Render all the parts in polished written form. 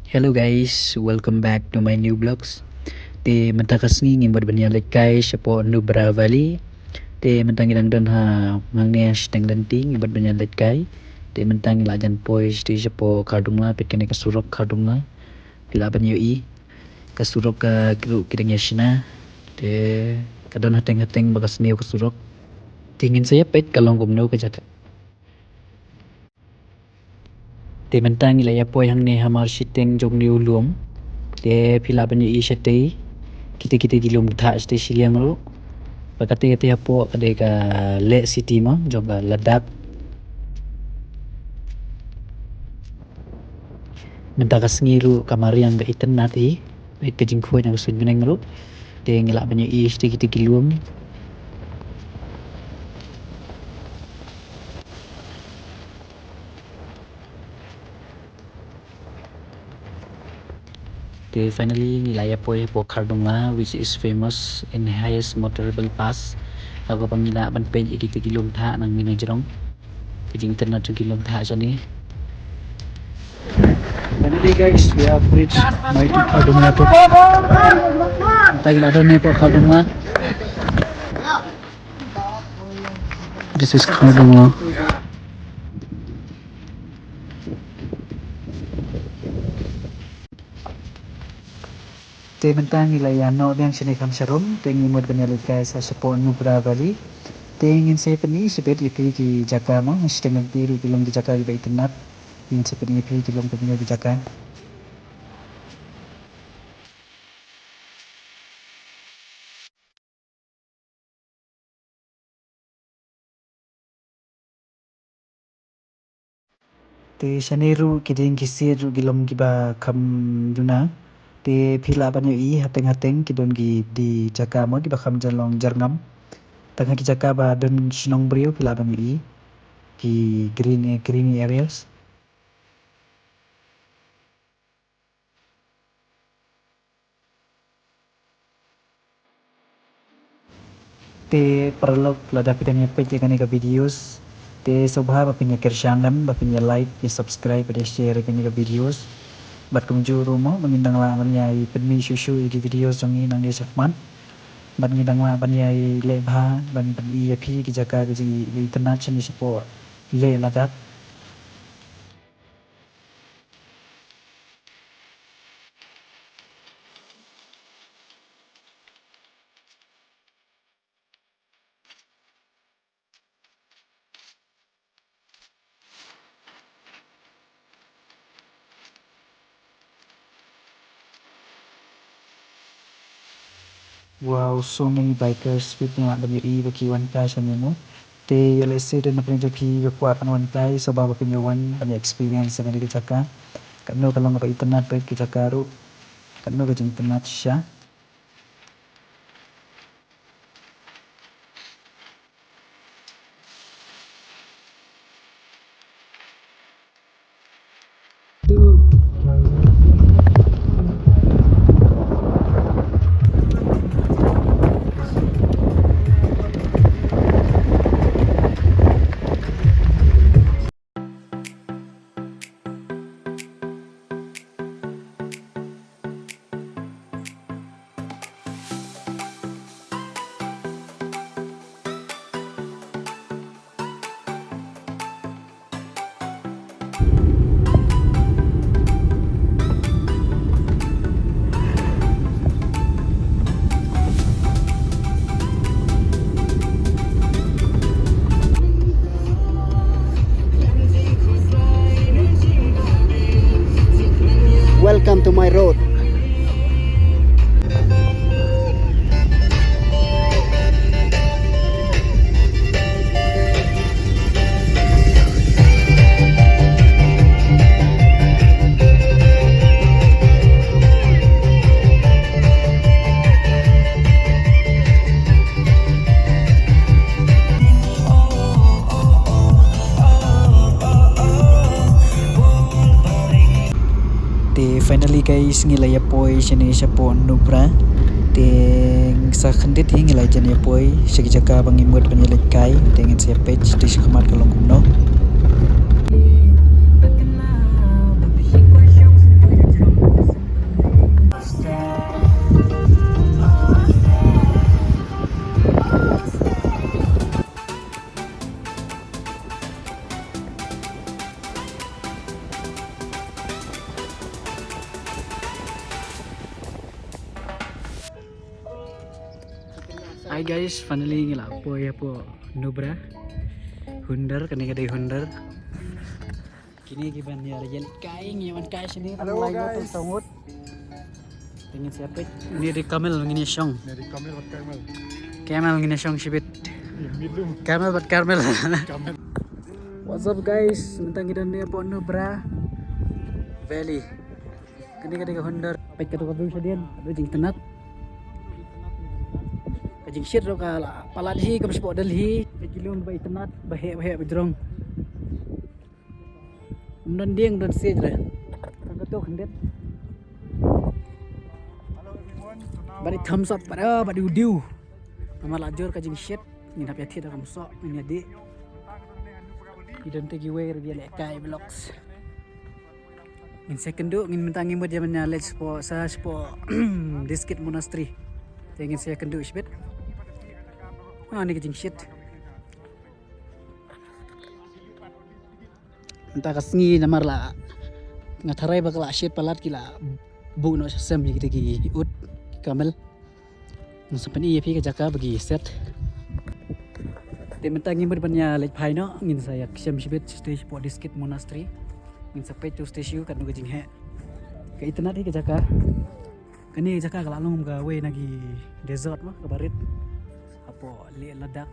Hello guys, welcome back to my new vlogs. Te mentakas ni buat banyalik guys po Nubra Valley. Te mentang ilang don ha mangnes teng lenting buat banyalik kai. Te mentang lajan pois di po kardungla pekene kasurok kardungla. Pila banyo i kasurok ka kru kidang yashina. Te kadon hateng-hateng bagas niu kasurok. Tingin saya pet kalong kumno ka jata. Te mentang ilaya po yang ne hamar shiteng jong niu luom. Te pila banyo i shatei. Kita-kita gilom tha stay siliang ro. Pagkati-kati po kadai ka Le City mo jog Ladakh. Mentakas ngiru kamariang ga itan nati. Wait kajing kuwa na gusto nyo ro. Te ngila banyo i stay kita gilom. Te finally nilaya po Kardunga which is famous and highest motorable pass. Ako pang nila ban page ikita gilom tha ng minang jirong. Kajing itan na gilom tha siya ni. Finally guys, we have reached Mighty Kardunga po. Tayo na doon po Kardunga. This is Kardunga. Te mentang ilayano biang sinikam sharom tengi mod banyalit kaya sa Sapon Nubra Valley. Tengin saya pani sepet ipi ki Jaka mo setengah biru kilom di Jaka iba itenat. Ingin sepet ipi kilom ke di Jaka. Te Shaneru kiding kisir gilom giba kam duna. Te pila banyo i hateng-hateng kidon gi di Jaka mo giba kam jalong jarngam. Tengah ki Jaka ba don sinong brio pila banyo i ki green areas. Te perlu lada pitanya page kan ka videos. Te sobha bapinya kersyangan bapinya like ya subscribe pada share kan ka videos. Bat kumjuru mo mangindang laman yai pedmi susu di videos jongi nang dia sakman. Bat ngindang laman yai lebha ban pedmi ya pi ki Jaka di international support le ladat. Wow, so many bikers with mga WE bakiwan ka sa mo. Te let's say na pinjo pi kuwa kan wan tay so baba pinyawan kan experience sa kanila Jaka. Kano kalong ka internet pa kita karo. Kano ka internet siya. Welcome to my road. Finally guys ngilaya poi sini Sapon Nubra. Teng sa khandit hi ngilay jan ya poi sigi Jaka bangimut banyalit kai tengin saya page di sekamat kalong kumno. Hi guys, finally ngila po ya po Nubra Hundar kani kadai Hundar. Kini giban ya jalit kaing yaman kai sini Halo, mulai guys. gotong sangut. Tingin siapa? Ini di Kamel ngini syong. Dari Kamel buat Kamel. Kamel ngini syong sibit. Minum Kamel buat Kamel. Kamel. What's up guys? Mentang kita dia po Nubra Valley. Kani kadai Hundar. Pait ka to kabung sa diyan. Ado jing tenat. Kajing shit ro ka paladhi kam spot dalhi. Kajilong ba itanat bahe bajrong. Umdan ding dan stage re. Kagato hendet. Hello everyone. So now Bari thumbs up pada badi udiu. Nama lajur kajing shit. Ngin hap yathi da kam so ini adi. Idon tegi way dia lekai vlogs. Ngin second do ngin mentangi mo dia manya let's po sa po Diskit Monastery. Ngin second do isbet. Ah ni kajing shit. Entah kasngi namar la ngatharai bakal shit palat kila bu no sem gitu ki ut kamel. Sampai ni pi ke jaka bagi set. Tementang ngin berbannya lej pai no ngin saya sem sibet stage po Diskit Monastery. Ngin sampai tu stage kan nu kajing he. Ke internet ke jaka. Kani jaka kala lung ga we nagi desert mah kabarit. Apo li ladak.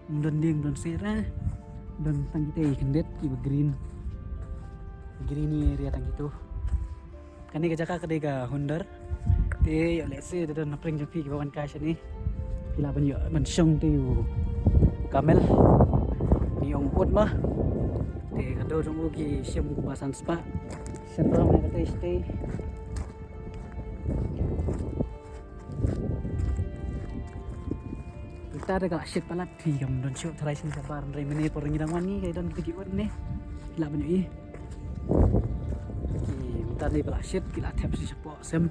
Don ding don sera. Don tang kita kendet ki green. Green ni area tang itu. Kani ke jaka kedai ga Hundar. Te yo let's say don napring jampi ki bawan ka ni. Kila ban yo man syong tu yu Kamel. Ni ong ut mah. Te kado dong ki syam kubasan spa. Senram na kata stay. Kita ada galak shit palat di kam don syok try sini sabar dari mene porang ngidang wani kay don kita giwat ne. Kila banyo i. Ki minta ni galak shit kila tap si sepo sem.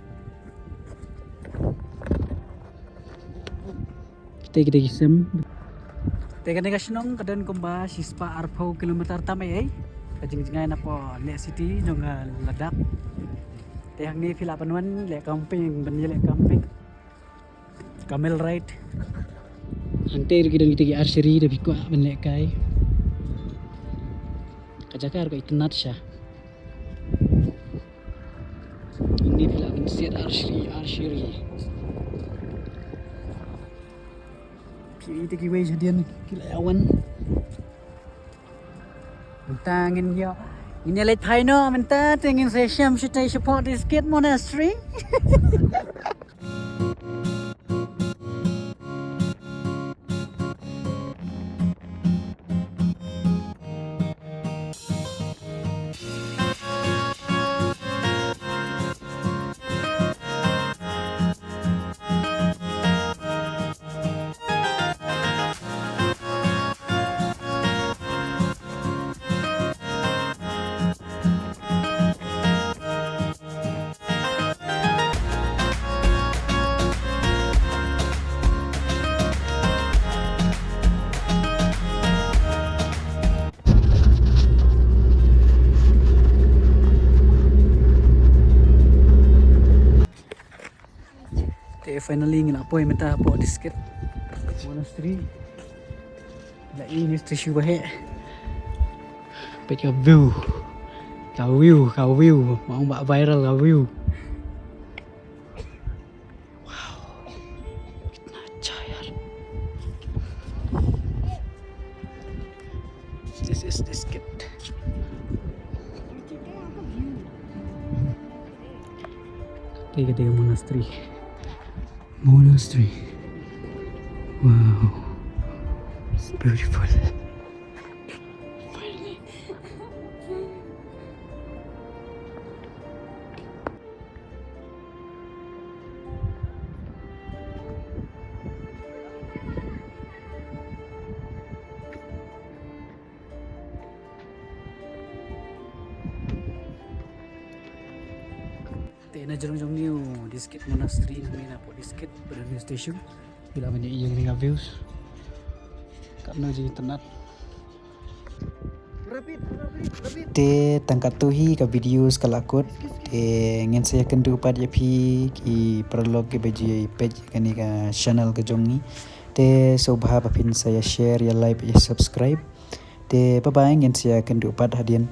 Kita sem. Teka ni kasinong kadan kumba sispa arpo kilometer tamay ay. Kajing-jingay na po le city nung ladak. Teyang ni fila panuan le camping banyi le camping. Camel ride. Ante kita kita archery da biko ban le kai. Kajakar ko itnat siya. Ini fila ban siat archery. Kita giway sa diyan kilawan. Tangin yo. Ini let pai no menta tingin sa syam siya support Diskit Monastery. Finally ngila po menta po Diskit Monastery. La ini station bahe. Pet ka view. Ka view. Mau mbak viral ka view. Wow. Kitna अच्छा यार. This is Diskit. Tiga monastery. Wow, it's beautiful. Finally. Tena jong new Diskit Monastery namanya po Diskit pada new station. Bila banyak yang dengan views. Karena jadi tenat. Te tangkat tuhi ka video sekalakut. Te ngin saya kendu pad ya pi ki prolog ke bagi page kani ka channel ke jongi. Te sobha papin saya share ya like ya subscribe. Te bye bye ngin saya kendu pad hadian.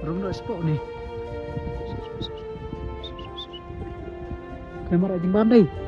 Rumah spot nih. Kamera jembam deh.